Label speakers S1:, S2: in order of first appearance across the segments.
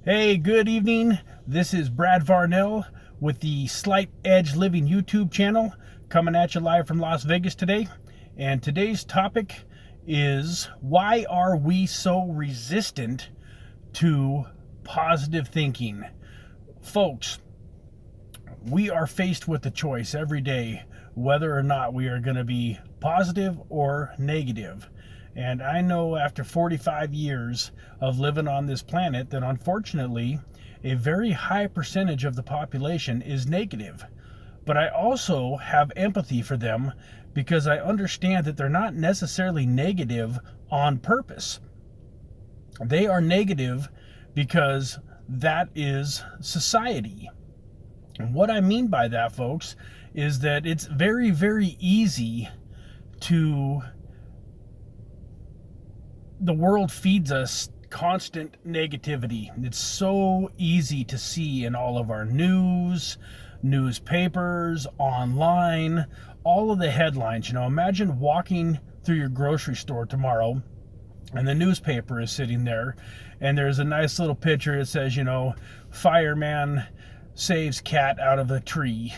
S1: Hey, good evening. This is Brad Varnell with the Slight Edge Living YouTube channel coming at you live from Las Vegas today. And today's topic is why are we so resistant to positive thinking? Folks, we are faced with the choice every day whether or not we are going to be positive or negative. And I know after 45 years of living on this planet that unfortunately a very high percentage of the population is negative. But I also have empathy for them because I understand that they're not necessarily negative on purpose. They are negative because that is society. And what I mean by that, folks, is that it's very, very easy to, the world feeds us constant negativity. It's so easy to see in all of our newspapers, online, all of the headlines. Imagine walking through your grocery store tomorrow and the newspaper is sitting there and there's a nice little picture that says, fireman saves cat out of a tree.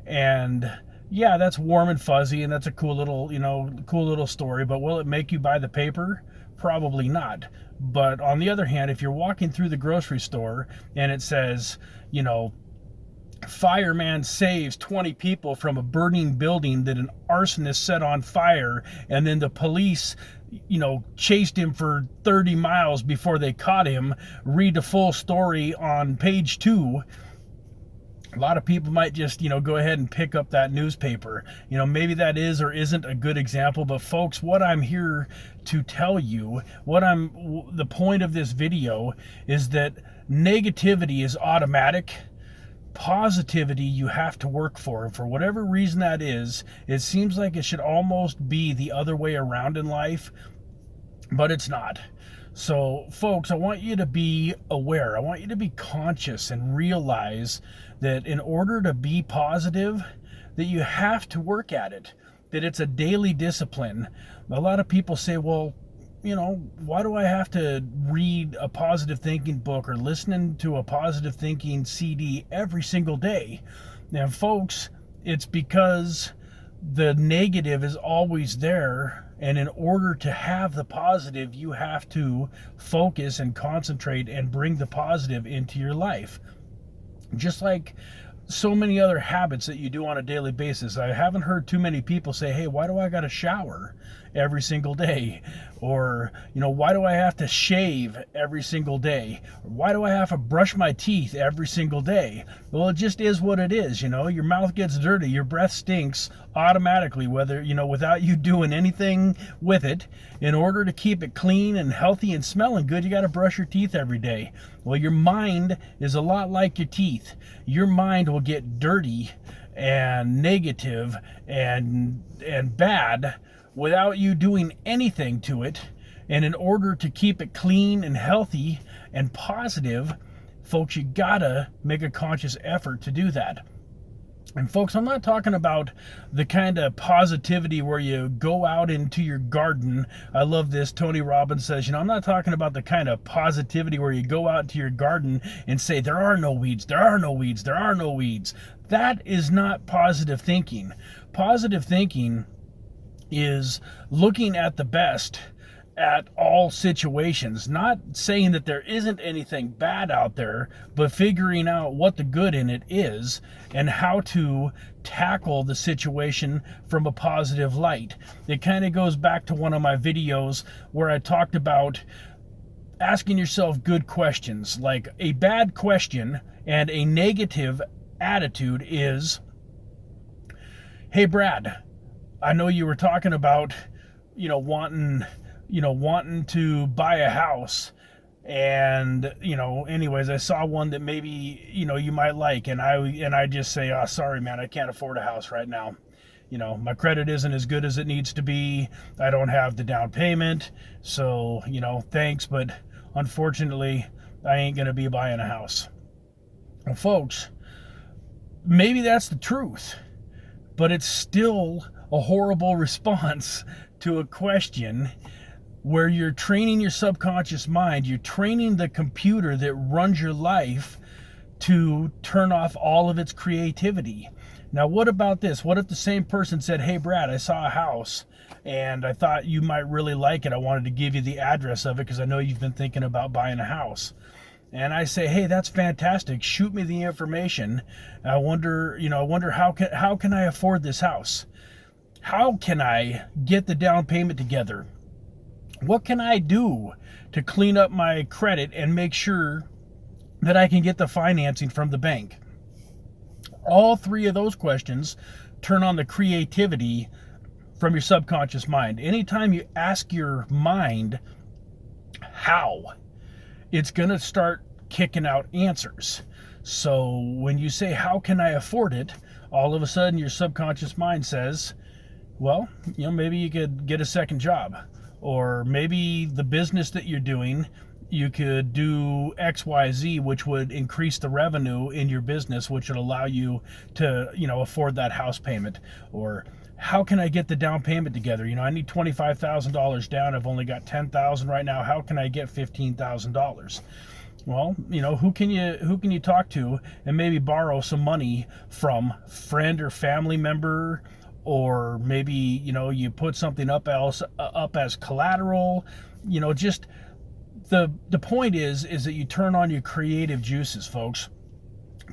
S1: And yeah, that's warm and fuzzy and that's a cool little story, but will it make you buy the paper? Probably not. But on the other hand, if you're walking through the grocery store and it says, fireman saves 20 people from a burning building that an arsonist set on fire, and then the police chased him for 30 miles before they caught him, read the full story on page 2. A lot of people might just go ahead and pick up that newspaper. Maybe that is or isn't a good example, but folks, what I'm here to tell you, the point of this video is that negativity is automatic. Positivity you have to work for, and for whatever reason that is, it seems like it should almost be the other way around in life, but it's not. So folks, I want you to be aware. I want you to be conscious and realize that in order to be positive, that you have to work at it, that it's a daily discipline. A lot of people say, well, why do I have to read a positive thinking book or listen to a positive thinking CD every single day? Now, folks, it's because the negative is always there. And in order to have the positive, you have to focus and concentrate and bring the positive into your life. Just like so many other habits that you do on a daily basis. I haven't heard too many people say, hey, why do I got to shower every single day? Or, why do I have to shave every single day? Or why do I have to brush my teeth every single day? Well, it just is what it is. Your mouth gets dirty, your breath stinks automatically, whether, without you doing anything with it. In order to keep it clean and healthy and smelling good, you got to brush your teeth every day. Well, your mind is a lot like your teeth. Your mind will get dirty and negative and bad without you doing anything to it. And in order to keep it clean and healthy and positive, folks, you gotta make a conscious effort to do that. And folks, I'm not talking about the kind of positivity where you go out into your garden. I love this. Tony Robbins says, I'm not talking about the kind of positivity where you go out to your garden and say, there are no weeds, there are no weeds, there are no weeds. That is not positive thinking. Positive thinking is looking at the best at all situations, not saying that there isn't anything bad out there, but figuring out what the good in it is and how to tackle the situation from a positive light. It kind of goes back to one of my videos where I talked about asking yourself good questions. Like a bad question and a negative attitude is, hey Brad, I know you were talking about wanting to buy a house, and anyways, I saw one that maybe you might like, and I just say, oh, sorry man, I can't afford a house right now. My credit isn't as good as it needs to be. I don't have the down payment, so thanks, but unfortunately I ain't gonna be buying a house. Well, folks, maybe that's the truth, but it's still a horrible response to a question where you're training your subconscious mind, you're training the computer that runs your life to turn off all of its creativity. Now, what about this? What if the same person said, hey, Brad, I saw a house and I thought you might really like it. I wanted to give you the address of it because I know you've been thinking about buying a house. And I say, hey, that's fantastic. Shoot me the information. I wonder how can I afford this house? How can I get the down payment together? What can I do to clean up my credit and make sure that I can get the financing from the bank? All three of those questions turn on the creativity from your subconscious mind. Anytime you ask your mind how, it's going to start kicking out answers. So when you say, how can I afford it? All of a sudden your subconscious mind says, well, maybe you could get a second job, or maybe the business that you're doing, you could do XYZ, which would increase the revenue in your business, which would allow you to, afford that house payment. Or how can I get the down payment together? I need $25,000 down. I've only got $10,000 right now. How can I get $15,000? Well, who can you talk to and maybe borrow some money from? Friend or family member? Or maybe, you put something up as collateral. Just the point is that you turn on your creative juices, folks.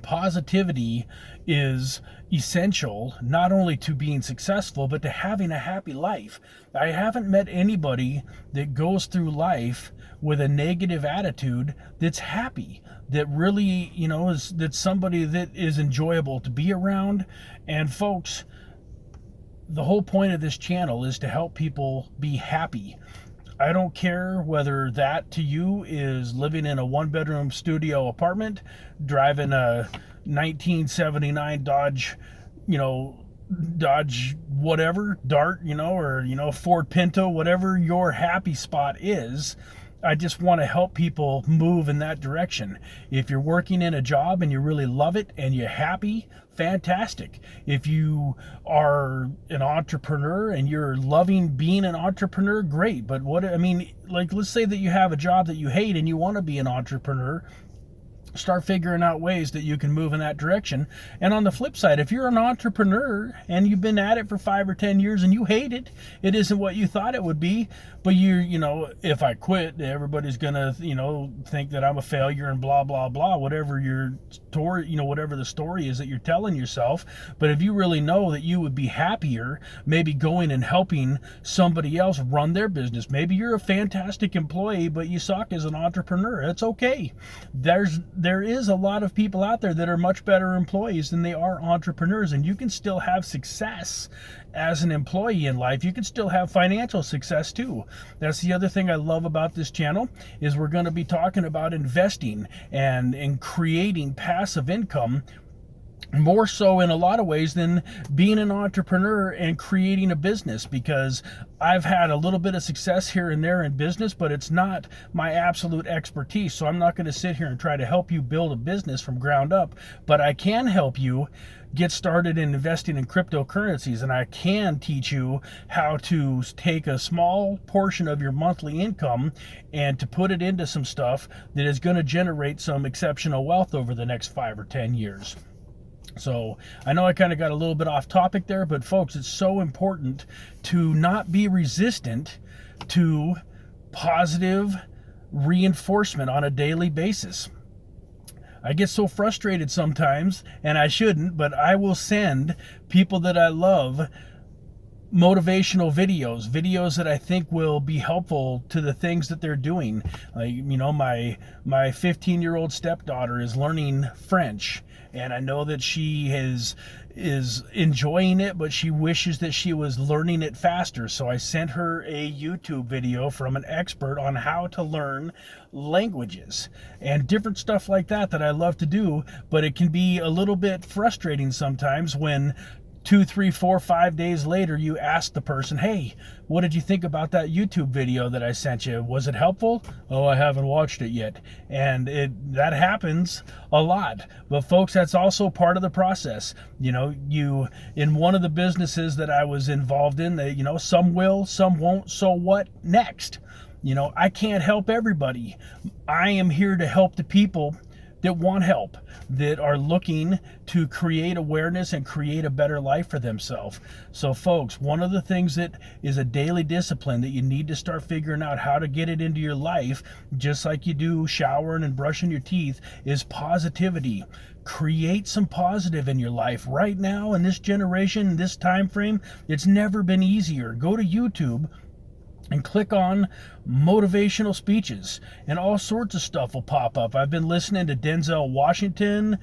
S1: Positivity is essential not only to being successful, but to having a happy life. I haven't met anybody that goes through life with a negative attitude that's happy, that really, that's somebody that is enjoyable to be around. And folks, the whole point of this channel is to help people be happy. I don't care whether that to you is living in a one-bedroom studio apartment, driving a 1979 Dodge whatever, Dart, or, Ford Pinto, whatever your happy spot is. I just want to help people move in that direction. If you're working in a job and you really love it and you're happy, fantastic. If you are an entrepreneur and you're loving being an entrepreneur, great. But let's say that you have a job that you hate and you want to be an entrepreneur. Start figuring out ways that you can move in that direction. And on the flip side, if you're an entrepreneur and you've been at it for 5 or 10 years and you hate it, it isn't what you thought it would be, but if I quit, everybody's gonna, think that I'm a failure and blah, blah, blah, whatever your story, whatever the story is that you're telling yourself. But if you really know that you would be happier, maybe going and helping somebody else run their business. Maybe you're a fantastic employee, but you suck as an entrepreneur. It's okay. There is a lot of people out there that are much better employees than they are entrepreneurs, and you can still have success as an employee in life. You can still have financial success too. That's the other thing I love about this channel, is we're going to be talking about investing and creating passive income, more so in a lot of ways than being an entrepreneur and creating a business, because I've had a little bit of success here and there in business, but it's not my absolute expertise. So I'm not going to sit here and try to help you build a business from ground up, but I can help you get started in investing in cryptocurrencies, and I can teach you how to take a small portion of your monthly income and to put it into some stuff that is going to generate some exceptional wealth over the next 5 or 10 years. So I know I kind of got a little bit off topic there, but folks, it's so important to not be resistant to positive reinforcement on a daily basis. I get so frustrated sometimes, and I shouldn't, but I will send people that I love motivational videos that I think will be helpful to the things that they're doing. Like, my 15-year-old stepdaughter is learning French, and I know that she is enjoying it, but she wishes that she was learning it faster. So I sent her a YouTube video from an expert on how to learn languages and different stuff like that I love to do. But it can be a little bit frustrating sometimes when 2, 3, 4, 5 days later, you ask the person, hey, what did you think about that YouTube video that I sent you? Was it helpful? Oh, I haven't watched it yet. And that happens a lot. But folks, that's also part of the process. In one of the businesses that I was involved in, some will, some won't. So what next? I can't help everybody. I am here to help the people that want help, that are looking to create awareness and create a better life for themselves. So folks, one of the things that is a daily discipline that you need to start figuring out how to get it into your life, just like you do showering and brushing your teeth, is positivity. Create some positive in your life right now in this generation, this time frame. It's never been easier. Go to YouTube and click on motivational speeches, and all sorts of stuff will pop up. I've been listening to Denzel Washington.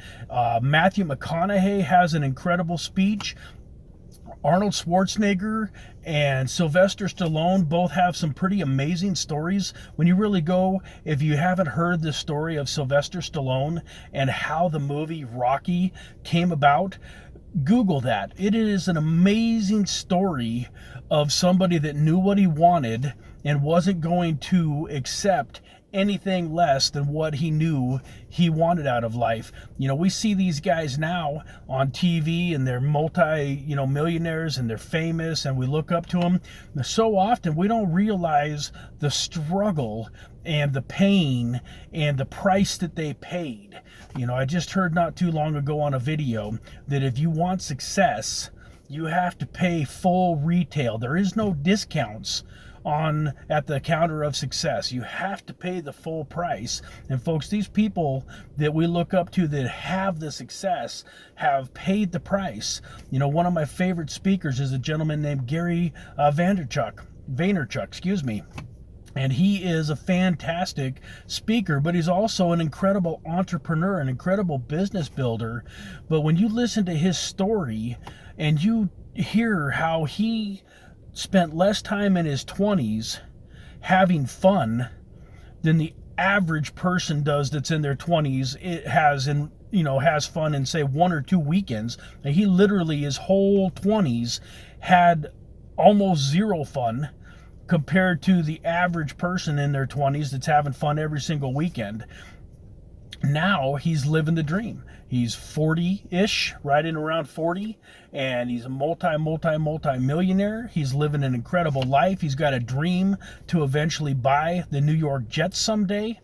S1: Matthew McConaughey has an incredible speech. Arnold Schwarzenegger and Sylvester Stallone both have some pretty amazing stories. When you really go, if you haven't heard the story of Sylvester Stallone and how the movie Rocky came about, Google that. It is an amazing story of somebody that knew what he wanted and wasn't going to accept anything less than what he knew he wanted out of life. We see these guys now on TV and they're millionaires and they're famous and we look up to them. So often we don't realize the struggle and the pain and the price that they paid. I just heard not too long ago on a video that if you want success, you have to pay full retail. There is no discounts at the counter of success. You have to pay the full price. And folks, these people that we look up to that have the success have paid the price. One of my favorite speakers is a gentleman named Gary Vaynerchuk, excuse me. And he is a fantastic speaker, but he's also an incredible entrepreneur, an incredible business builder. But when you listen to his story and you hear how he spent less time in his 20s having fun than the average person does that's in their 20s, has fun in, say, 1 or 2 weekends. And he literally, his whole 20s, had almost zero fun compared to the average person in their 20s that's having fun every single weekend. Now he's living the dream. He's 40-ish, right in around 40, and he's a multi-millionaire. He's living an incredible life. He's got a dream to eventually buy the New York Jets someday.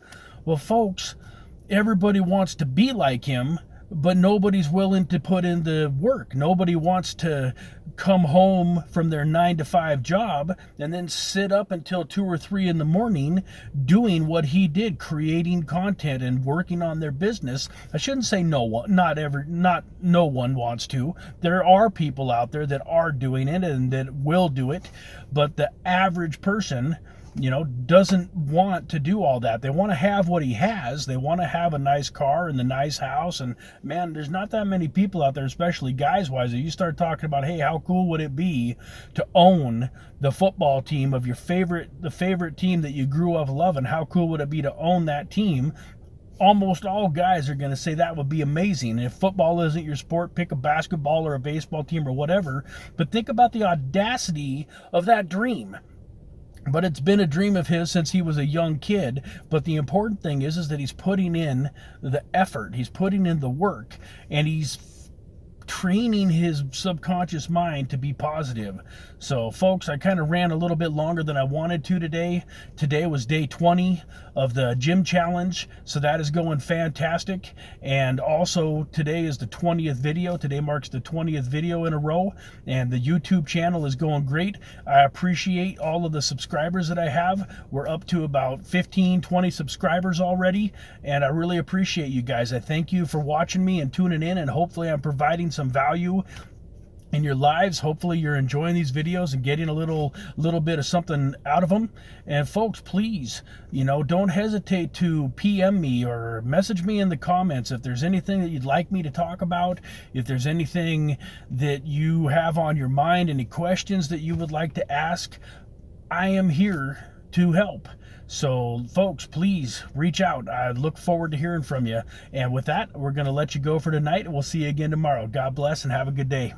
S1: Well, folks, everybody wants to be like him, but nobody's willing to put in the work. Nobody wants to come home from their 9-to-5 job and then sit up until 2 or 3 in the morning doing what he did, creating content and working on their business. I shouldn't say no one wants to. There are people out there that are doing it and that will do it, but the average person doesn't want to do all that. They want to have what he has. They want to have a nice car and a nice house. And man, there's not that many people out there, especially guys-wise, that you start talking about, hey, how cool would it be to own the football team of the favorite team that you grew up loving? How cool would it be to own that team? Almost all guys are going to say that would be amazing. And if football isn't your sport, pick a basketball or a baseball team or whatever. But think about the audacity of that dream. But it's been a dream of his since he was a young kid. But the important thing is that he's putting in the effort. He's putting in the work. And he's training his subconscious mind to be positive. So folks, I kind of ran a little bit longer than I wanted to today. Today was day 20 of the gym challenge, so that is going fantastic. And also today is the 20th video. Today marks the 20th video in a row, and the YouTube channel is going great. I appreciate all of the subscribers that I have. We're up to about 15-20 subscribers already, and I really appreciate you guys. I thank you for watching me and tuning in, and hopefully I'm providing some value in your lives. Hopefully you're enjoying these videos and getting a little bit of something out of them. And folks, please, don't hesitate to PM me or message me in the comments if there's anything that you'd like me to talk about, if there's anything that you have on your mind, any questions that you would like to ask. I am here to help. So folks, please reach out. I look forward to hearing from you. And with that, we're going to let you go for tonight, and we'll see you again tomorrow. God bless and have a good day.